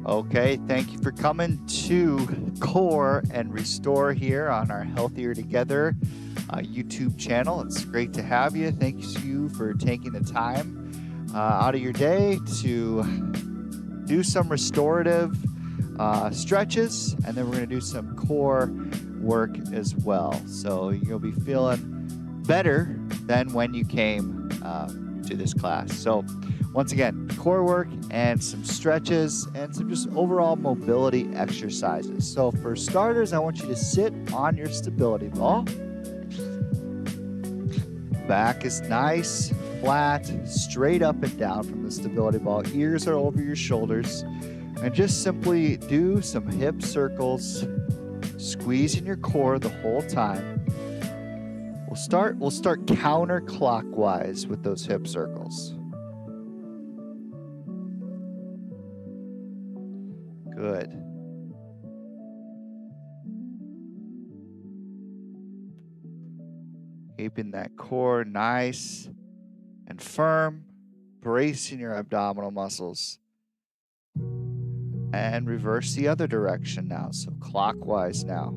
Okay, thank you for coming to Core and Restore here on our Healthier Together YouTube channel. It's great to have you. Thank you for taking the time out of your day to do some restorative stretches, and then we're going to do some core work as well. So you'll be feeling better than when you came to this class. So once again, core work and some stretches and some just overall mobility exercises. So for starters, I want you to sit on your stability ball. Back is nice, flat, straight up and down from the stability ball. Ears are over your shoulders. And just simply do some hip circles, squeezing your core the whole time. We'll start counterclockwise with those hip circles. Good. Keeping that core nice and firm, bracing your abdominal muscles. And reverse the other direction now, so clockwise now.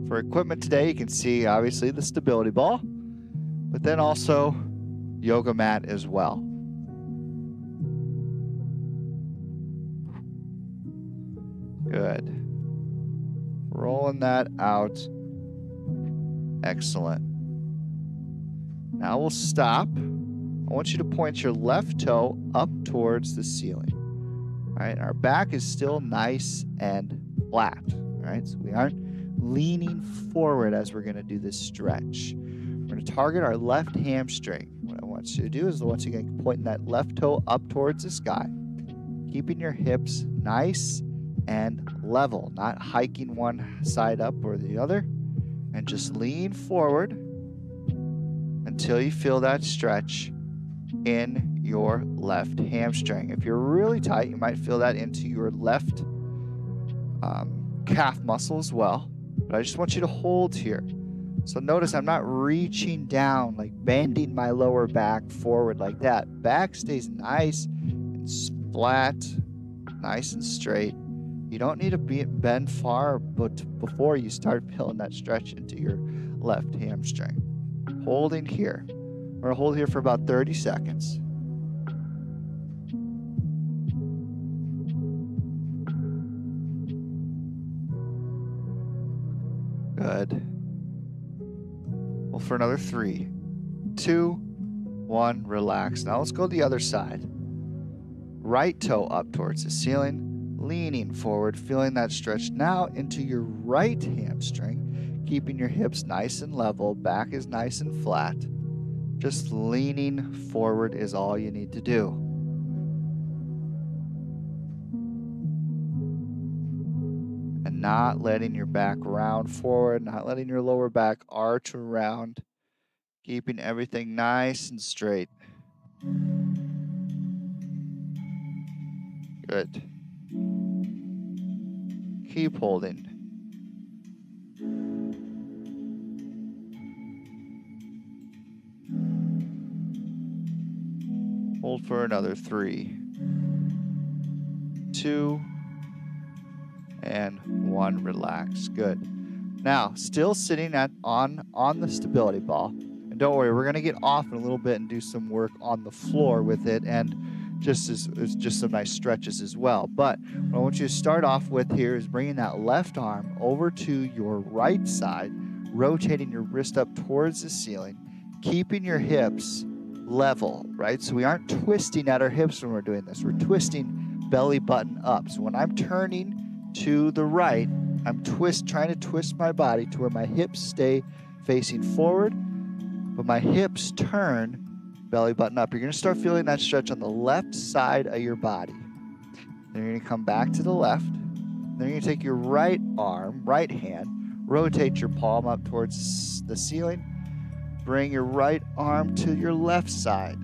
For equipment today, you can see obviously the stability ball, but then also yoga mat as well. Good. Rolling that out. Excellent. Now we'll stop. I want you to point your left toe up towards the ceiling. All right, our back is still nice and flat. All right, so we aren't leaning forward as we're going to do this stretch. We're going to target our left hamstring. What I want you to do is, once again, pointing that left toe up towards the sky, keeping your hips nice and level, not hiking one side up or the other, and just lean forward until you feel that stretch in your left hamstring. If you're really tight, you might feel that into your left calf muscle as well. But I just want you to hold here. So notice I'm not reaching down, like bending my lower back forward like that. Back stays nice and flat, nice and straight. You don't need to bend far before you start feeling that stretch into your left hamstring. Holding here. We're going to hold here for about 30 seconds. Good. Hold for another 3, 2, 1, relax. Now let's go to the other side. Right toe up towards the ceiling. Leaning forward, feeling that stretch now into your right hamstring, keeping your hips nice and level, back is nice and flat. Just leaning forward is all you need to do. And not letting your back round forward, not letting your lower back arch around, keeping everything nice and straight. Good. Keep holding. Hold for another 3, 2, and 1. Relax. Good. Now, still sitting on the stability ball. And don't worry, we're going to get off in a little bit and do some work on the floor with it, and just some nice stretches as well. But what I want you to start off with here is bringing that left arm over to your right side, rotating your wrist up towards the ceiling, keeping your hips level, right? So we aren't twisting at our hips when we're doing this. We're twisting belly button up. So when I'm turning to the right, I'm trying to twist my body to where my hips stay facing forward, but my hips turn belly button up. You're going to start feeling that stretch on the left side of your body. Then you're going to come back to the left. Then you're going to take your right arm, right hand, rotate your palm up towards the ceiling. Bring your right arm to your left side.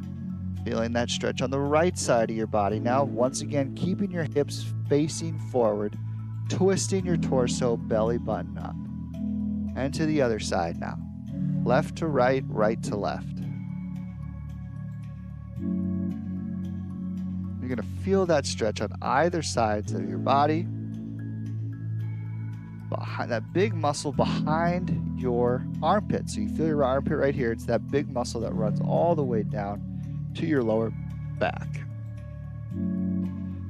Feeling that stretch on the right side of your body. Now, once again, keeping your hips facing forward, twisting your torso, belly button up. And to the other side now. Left to right, right to left. You're going to feel that stretch on either sides of your body. Behind that big muscle behind your armpit. So you feel your armpit right here. It's that big muscle that runs all the way down to your lower back.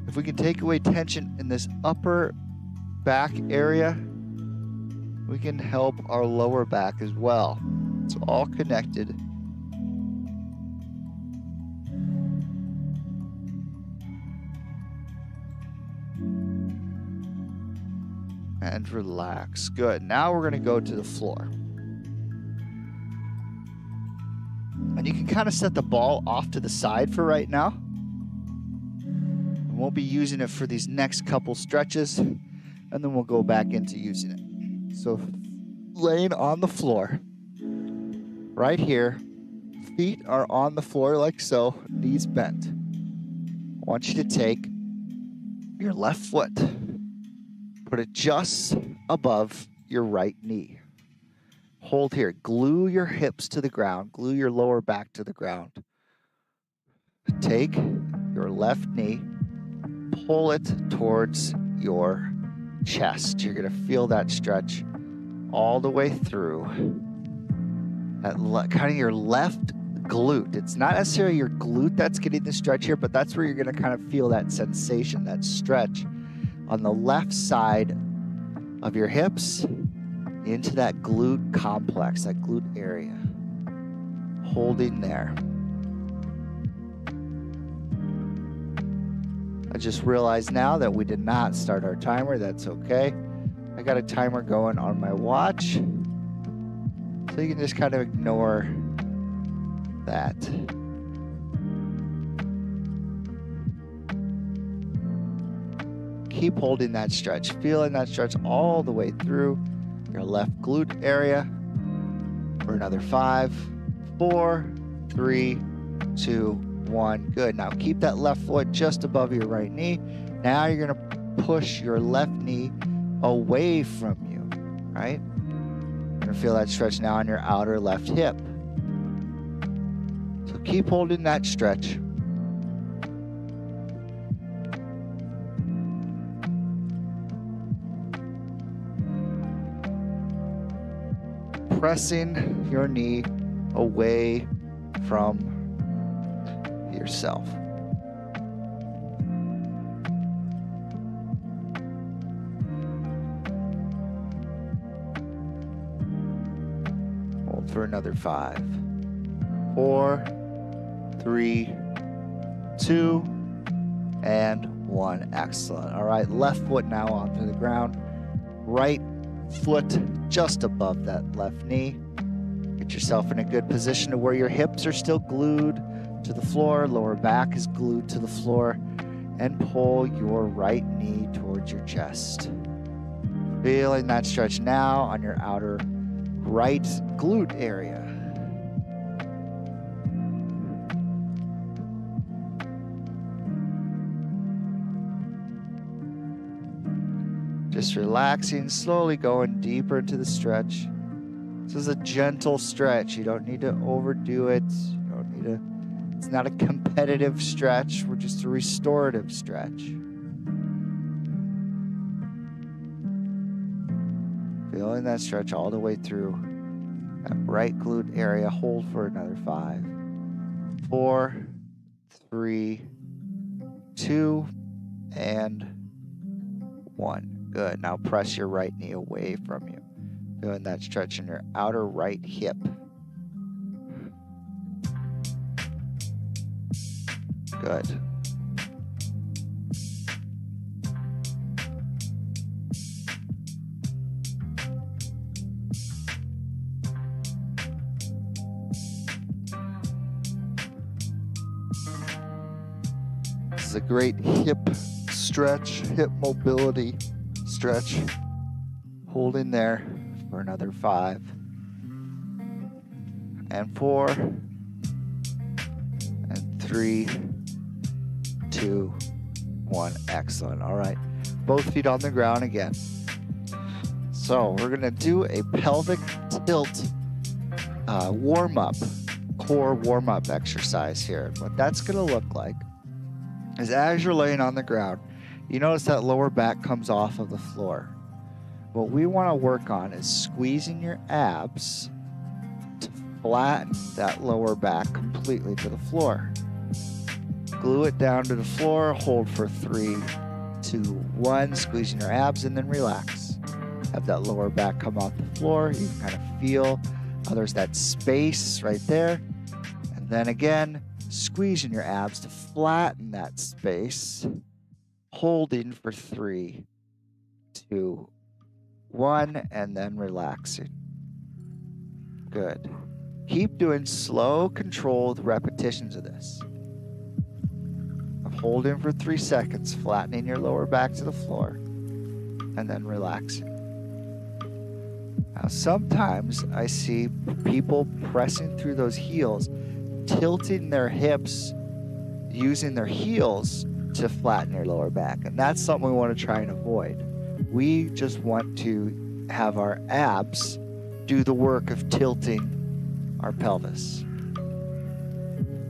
If we can take away tension in this upper back area, we can help our lower back as well. It's all connected. And relax. Good. Now we're going to go to the floor. And you can kind of set the ball off to the side for right now. We won't be using it for these next couple stretches, and then we'll go back into using it. So laying on the floor, right here, feet are on the floor like so, knees bent. I want you to take your left foot, put it just above your right knee. Hold here. Glue your hips to the ground. Glue your lower back to the ground. Take your left knee, pull it towards your chest. You're going to feel that stretch all the way through. That kind of your left glute. It's not necessarily your glute that's getting the stretch here, but that's where you're going to kind of feel that sensation, that stretch on the left side of your hips into that glute complex, that glute area. Holding there. I just realized now that we did not start our timer. That's okay. I got a timer going on my watch, so you can just kind of ignore that. Keep holding that stretch, feeling that stretch all the way through your left glute area for another 5, 4, 3, 2, 1. Good. Now keep that left foot just above your right knee. Now you're going to push your left knee away from you, right? You're going to feel that stretch now on your outer left hip. So keep holding that stretch. Pressing your knee away from yourself. Hold for another 5, 4, 3, 2, and 1. Excellent. All right, left foot now onto the ground. Right foot just above that left knee. Get yourself in a good position to where your hips are still glued to the floor, lower back is glued to the floor, and pull your right knee towards your chest. Feeling that stretch now on your outer right glute area. Just relaxing, slowly going deeper into the stretch. This is a gentle stretch. You don't need to overdo it. You don't need to, it's not a competitive stretch. We're just a restorative stretch. Feeling that stretch all the way through that right glute area. Hold for another 5, 4, 3, 2, and 1. Good. Now press your right knee away from you. Feeling that stretch in your outer right hip. Good. This is a great hip stretch, hip mobility stretch. Holding there for another 5 and 4 and 3, 2, 1. Excellent. All right. Both feet on the ground again. So we're going to do a pelvic tilt warm-up, core warm-up exercise here. What that's going to look like is as you're laying on the ground, you notice that lower back comes off of the floor. What we want to work on is squeezing your abs to flatten that lower back completely to the floor. Glue it down to the floor, hold for 3, 2, 1, squeezing your abs, and then relax. Have that lower back come off the floor. You can kind of feel how there's that space right there. And then again, squeezing your abs to flatten that space, holding for 3, 2, 1, and then relaxing. Good. Keep doing slow, controlled repetitions of this. Holding for 3 seconds, flattening your lower back to the floor, and then relaxing. Now, sometimes I see people pressing through those heels, tilting their hips, using their heels to flatten your lower back. And that's something we want to try and avoid. We just want to have our abs do the work of tilting our pelvis.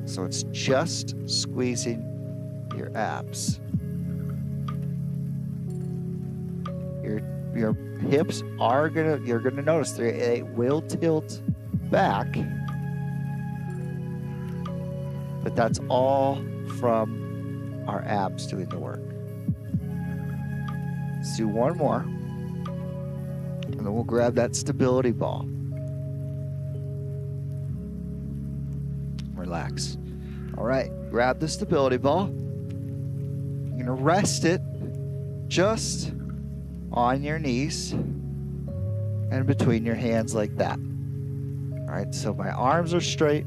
So it's just squeezing your abs. Your hips are you're gonna notice they will tilt back, but that's all from our abs doing the work. Let's do one more, and then we'll grab that stability ball. Relax. All right, grab the stability ball. You're gonna rest it just on your knees and between your hands like that. All right, so my arms are straight.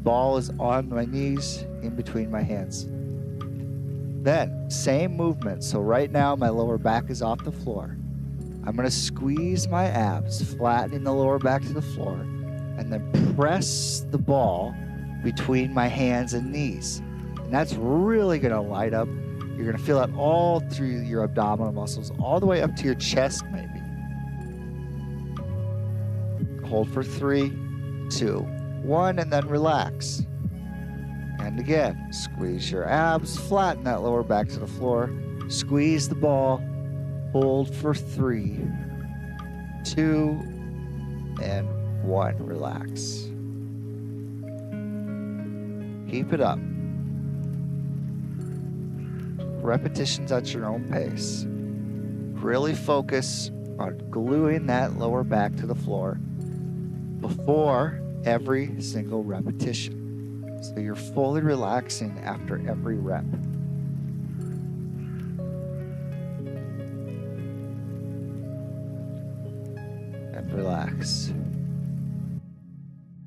Ball is on my knees, in between my hands. Then, same movement. So right now, my lower back is off the floor. I'm gonna squeeze my abs, flattening the lower back to the floor, and then press the ball between my hands and knees. And that's really gonna light up. You're gonna feel it all through your abdominal muscles, all the way up to your chest maybe. Hold for 3, 2, 1, and then relax. And again, squeeze your abs, flatten that lower back to the floor, squeeze the ball, hold for 3, 2, and 1, relax. Keep it up. Repetitions at your own pace. Really focus on gluing that lower back to the floor before every single repetition. So you're fully relaxing after every rep. And relax.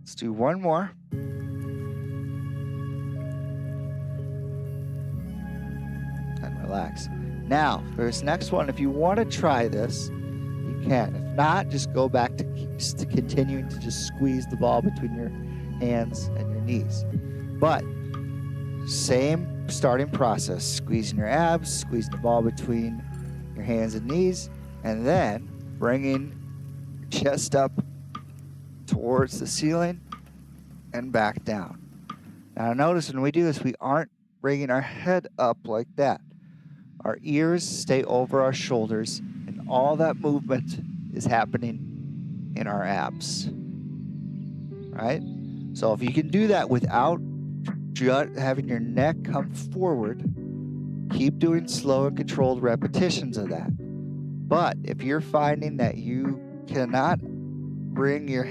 Let's do one more. Relax. Now, for this next one, if you want to try this, you can. If not, just go back to continuing to just squeeze the ball between your hands and your knees. But same starting process, squeezing your abs, squeezing the ball between your hands and knees, and then bringing your chest up towards the ceiling and back down. Now notice when we do this, we aren't bringing our head up like that. Our ears stay over our shoulders, and all that movement is happening in our abs. Right? So if you can do that without having your neck come forward, keep doing slow and controlled repetitions of that. But if you're finding that you cannot bring your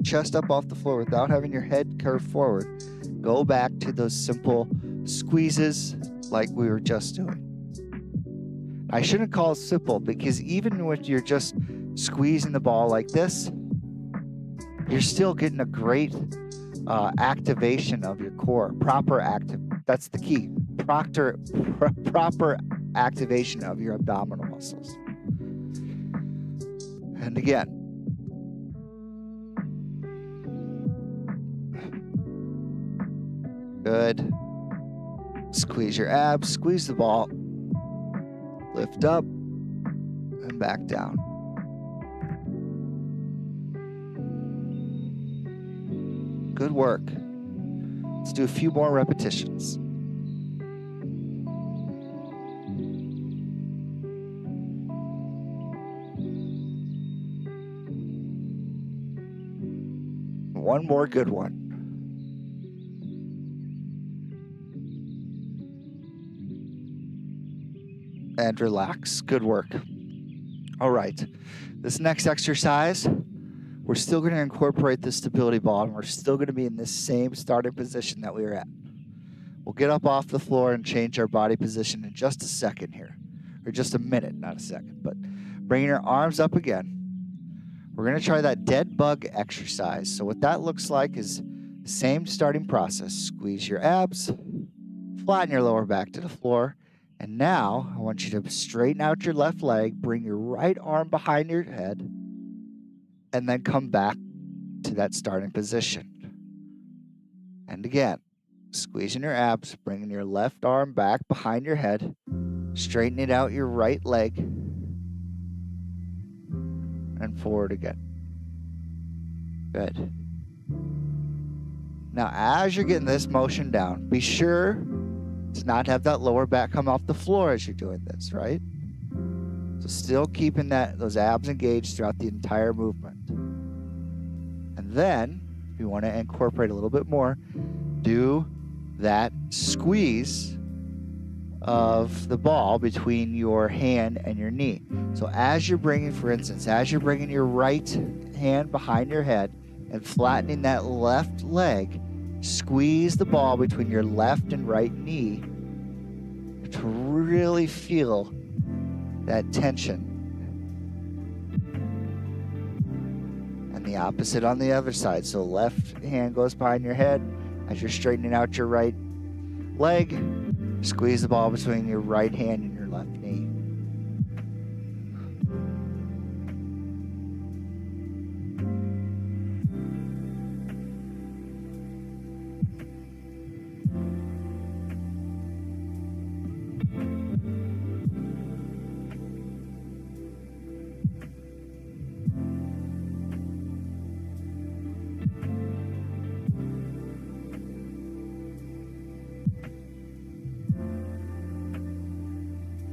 chest up off the floor without having your head curved forward, go back to those simple squeezes like we were just doing. I shouldn't call it simple, because even when you're just squeezing the ball like this, you're still getting a great activation of your core. That's the key. Proper activation of your abdominal muscles. And again, good. Squeeze your abs, squeeze the ball. Lift up and back down. Good work. Let's do a few more repetitions. one more good one. And relax. Good work. All right. This next exercise, we're still going to incorporate the stability ball, and we're still going to be in this same starting position that we were at. We'll get up off the floor and change our body position in just a second here. Or just a minute, not a second. But bringing your arms up again. We're going to try that dead bug exercise. So what that looks like is the same starting process. Squeeze your abs, flatten your lower back to the floor. And now I want you to straighten out your left leg, bring your right arm behind your head, and then come back to that starting position. And again, squeezing your abs, bringing your left arm back behind your head, straightening out your right leg, and forward again. Good. Now, as you're getting this motion down, be sure to not have that lower back come off the floor as you're doing this, right? So still keeping those abs engaged throughout the entire movement. And then, if you want to incorporate a little bit more, do that squeeze of the ball between your hand and your knee. So as you're bringing, for instance, as you're bringing your right hand behind your head and flattening that left leg, squeeze the ball between your left and right knee to really feel that tension. And the opposite on the other side. So left hand goes behind your head as you're straightening out your right leg. Squeeze the ball between your right hand and your left knee.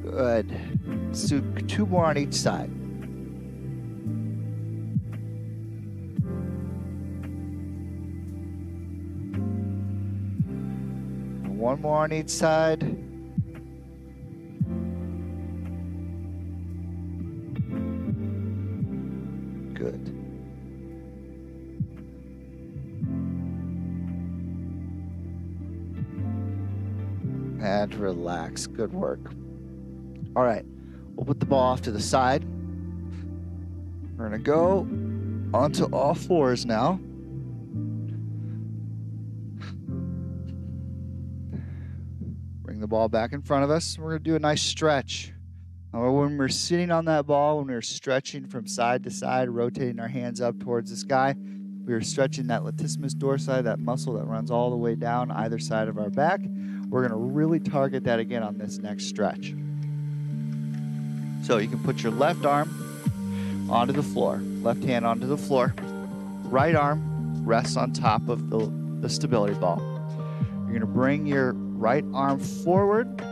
Good. So 2 more on each side. One more on each side. Good. And relax. Good work. All right, we'll put the ball off to the side. We're going to go onto all fours now. Bring the ball back in front of us. We're going to do a nice stretch. Now, when we're sitting on that ball, when we're stretching from side to side, rotating our hands up towards the sky, we are stretching that latissimus dorsi, that muscle that runs all the way down either side of our back. We're going to really target that again on this next stretch. So you can put your left arm onto the floor, left hand onto the floor, right arm rests on top of the stability ball. You're going to bring your right arm forward,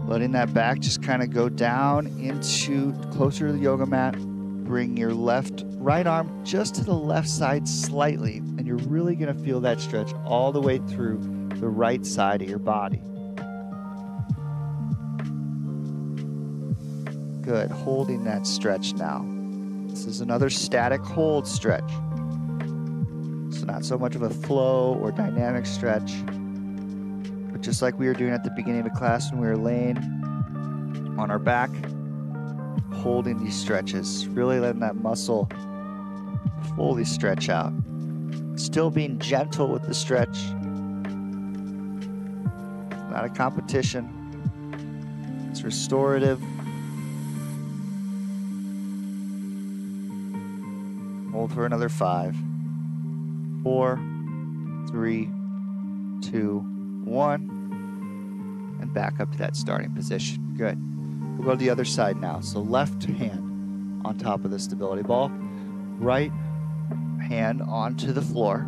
letting that back just kind of go down into closer to the yoga mat. Bring your right arm just to the left side slightly, and you're really going to feel that stretch all the way through the right side of your body. Good, holding that stretch now. This is another static hold stretch. So not so much of a flow or dynamic stretch, but just like we were doing at the beginning of the class when we were laying on our back, holding these stretches, really letting that muscle fully stretch out. Still being gentle with the stretch. It's not a competition. It's restorative. Hold for another 5, 4, 3, 2, 1, and back up to that starting position. Good. We'll go to the other side now. So left hand on top of the stability ball, right hand onto the floor.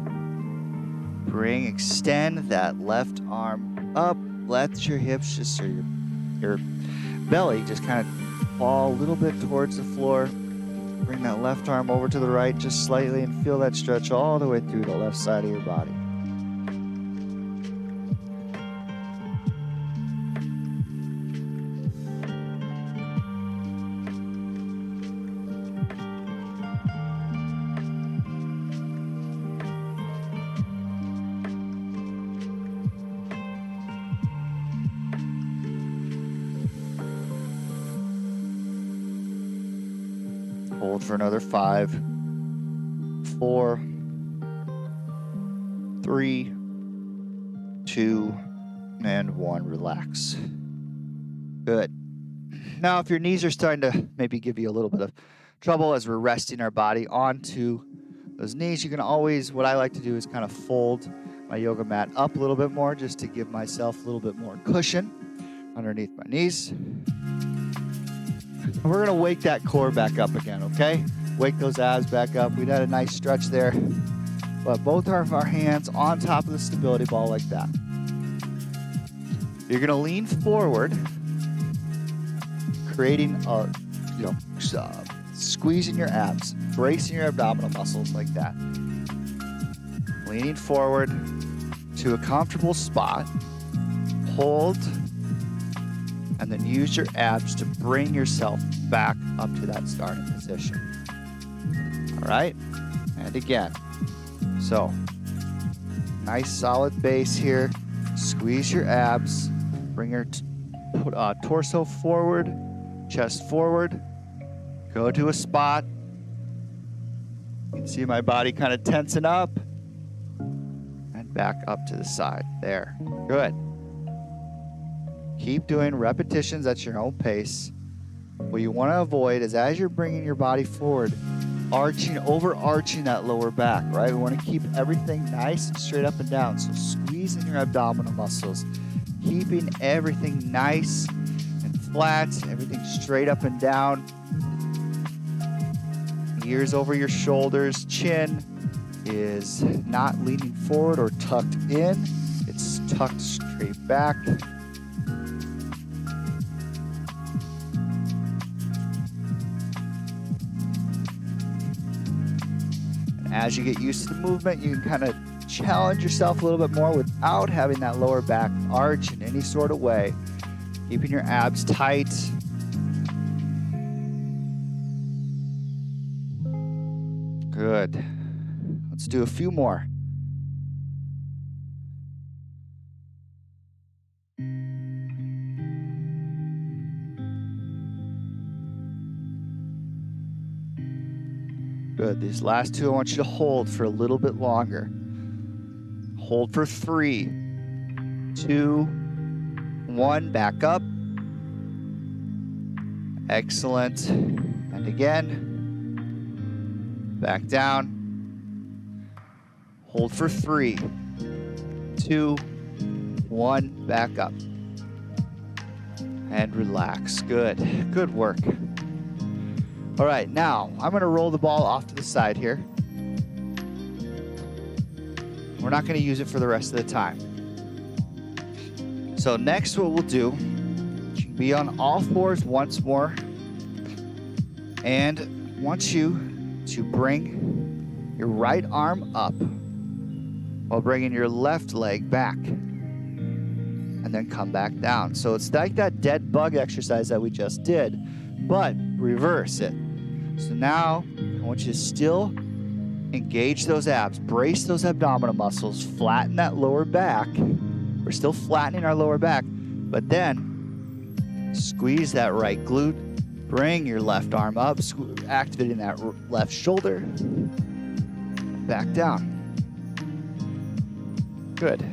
Extend that left arm up. Let your hips just, or your belly just kind of fall a little bit towards the floor. Bring that left arm over to the right just slightly and feel that stretch all the way through the left side of your body. Hold for another 5, 4, 3, 2, and 1. Relax. Good. Now, if your knees are starting to maybe give you a little bit of trouble as we're resting our body onto those knees, you can always, what I like to do is kind of fold my yoga mat up a little bit more just to give myself a little bit more cushion underneath my knees. And we're going to wake that core back up again, okay? Wake those abs back up. We had a nice stretch there. But both of our hands on top of the stability ball like that. You're going to lean forward, creating a, squeezing your abs, bracing your abdominal muscles like that. Leaning forward to a comfortable spot. Hold. And then use your abs to bring yourself back up to that starting position. All right? And again. So, nice solid base here. Squeeze your abs. Bring your torso forward, chest forward. Go to a spot. You can see my body kind of tensing up. And back up to the side. There. Good. Keep doing repetitions at your own pace. What you want to avoid is as you're bringing your body forward, overarching that lower back, right? We want to keep everything nice and straight up and down. So squeezing your abdominal muscles, keeping everything nice and flat, everything straight up and down. Ears over your shoulders, chin is not leaning forward or tucked in. It's tucked straight back. As you get used to the movement, you can kind of challenge yourself a little bit more without having that lower back arch in any sort of way. Keeping your abs tight. Good. Let's do a few more. Good. These last two, I want you to hold for a little bit longer. Hold for 3, 2, 1. Back up. Excellent. And again. Back down. Hold for 3, 2, 1. Back up. And relax. Good. Good work. All right, now I'm going to roll the ball off to the side here. We're not going to use it for the rest of the time. So next what we'll do, be on all fours once more. And want you to bring your right arm up while bringing your left leg back. And then come back down. So it's like that dead bug exercise that we just did, but reverse it. So now I want you to still engage those abs, brace those abdominal muscles, flatten that lower back. We're still flattening our lower back, but then squeeze that right glute, bring your left arm up, activating that left shoulder, back down. Good.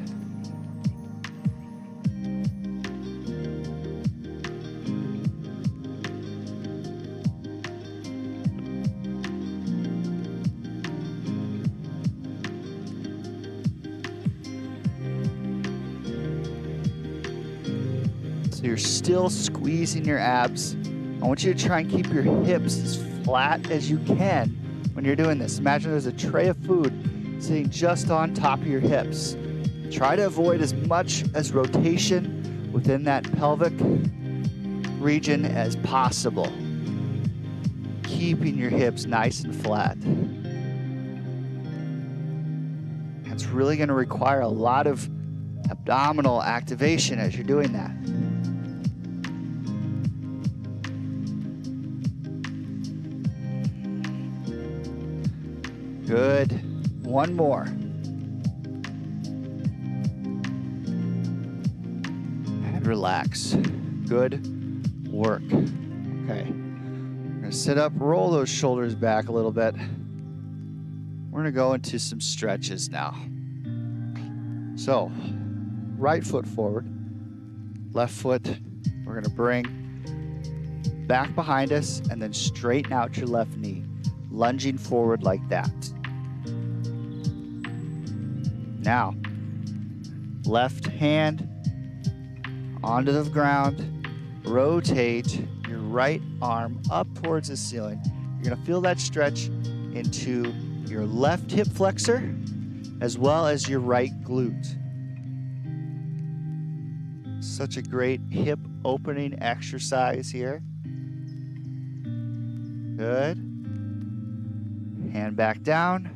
So you're still squeezing your abs. I want you to try and keep your hips as flat as you can when you're doing this. Imagine there's a tray of food sitting just on top of your hips. Try to avoid as much as rotation within that pelvic region as possible. keeping your hips nice and flat. It's really going to require a lot of abdominal activation as you're doing that. Good. One more. And relax. Good work. Okay. We're going to sit up, roll those shoulders back a little bit. We're going to go into some stretches now. So, right foot forward, left foot, we're going to bring back behind us and then straighten out your left knee, lunging forward like that. Now, left hand onto the ground, rotate your right arm up towards the ceiling. You're going to feel that stretch into your left hip flexor as well as your right glute. Such a great hip opening exercise here. Good. Hand back down.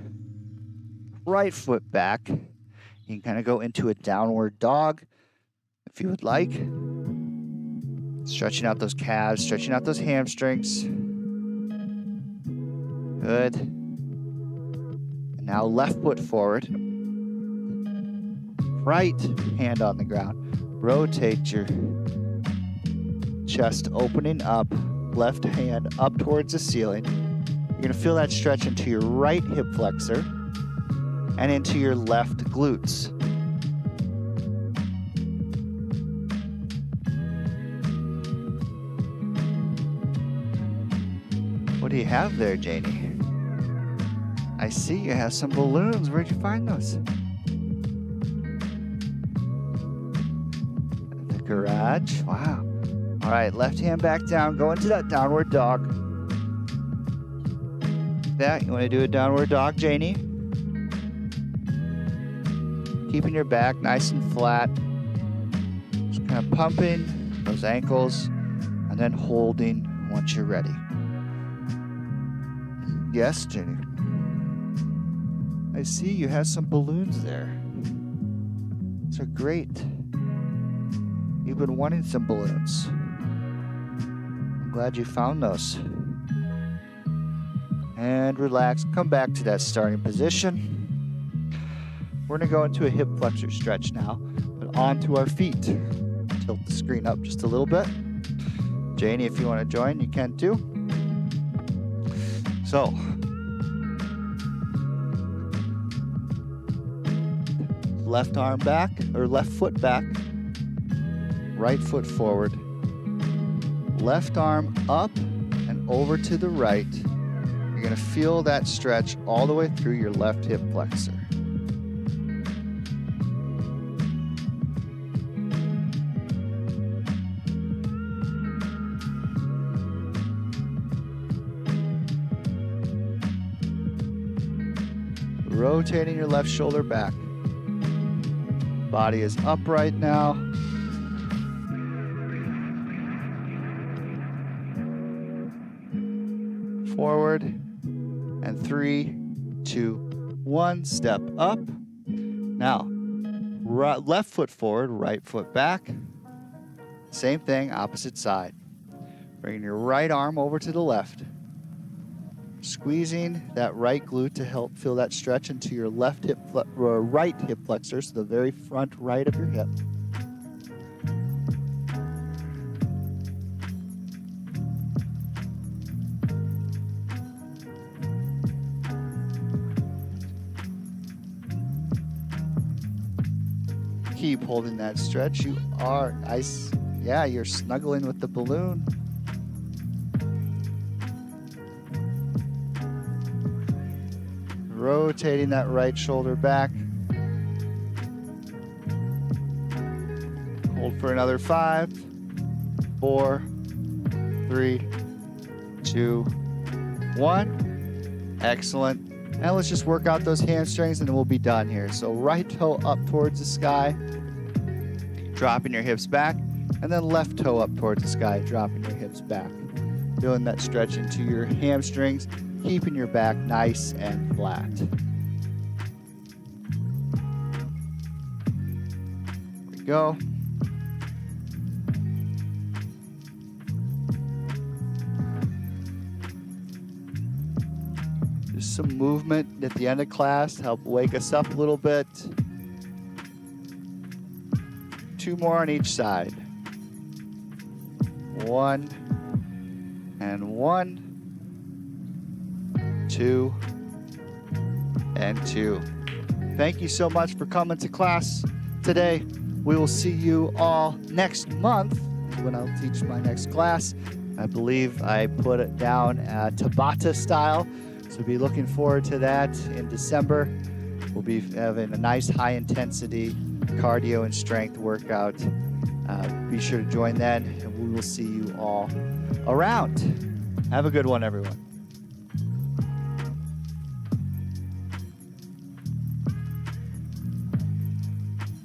Right foot back. You can kind of go into a downward dog if you would like. Stretching out those calves, stretching out those hamstrings. Good. And now left foot forward. Right hand on the ground. Rotate your chest opening up. Left hand up towards the ceiling. You're going to feel that stretch into your right hip flexor and into your left glutes. What do you have there, Janie? I see you have some balloons. Where'd you find those? The garage. Wow. All right, left hand back down. Go into that downward dog. That, you want to do a downward dog, Janie? Keeping your back nice and flat. Just kind of pumping those ankles and then holding once you're ready. Yes, Jenny. I see you have some balloons there. These are great. You've been wanting some balloons. I'm glad you found those. And relax. Come back to that starting position. We're going to go into a hip flexor stretch now, but onto our feet. Tilt the screen up just a little bit. Janie, if you want to join, you can too. So, left arm back, or left foot back, right foot forward, left arm up and over to the right. You're going to feel that stretch all the way through your left hip flexor. Rotating your left shoulder back. Body is upright now. Forward. And 3, 2, 1. Step up. Now, left foot forward, right foot back. Same thing, opposite side. Bringing your right arm over to the left. Squeezing that right glute to help feel that stretch into your left hip, right hip flexor, so the very front right of your hip. Keep holding that stretch. You are, you're snuggling with the balloon. Rotating that right shoulder back. Hold for another 5, 4, 3, 2, 1. Excellent. Now let's just work out those hamstrings and then we'll be done here. So right toe up towards the sky, dropping your hips back, and then left toe up towards the sky, dropping your hips back. Feeling that stretch into your hamstrings, keeping your back nice and flat. There we go. Just some movement at the end of class to help wake us up a little bit. 2 more on each side. 1 and 1, 2 and 2. Thank you so much for coming to class today. We will see you all next month when I'll teach my next class. I believe I put it down Tabata style, so be looking forward to that in December. We'll be having a nice high intensity cardio and strength workout. Be sure to join then, and we will see you all around. Have a good one, everyone.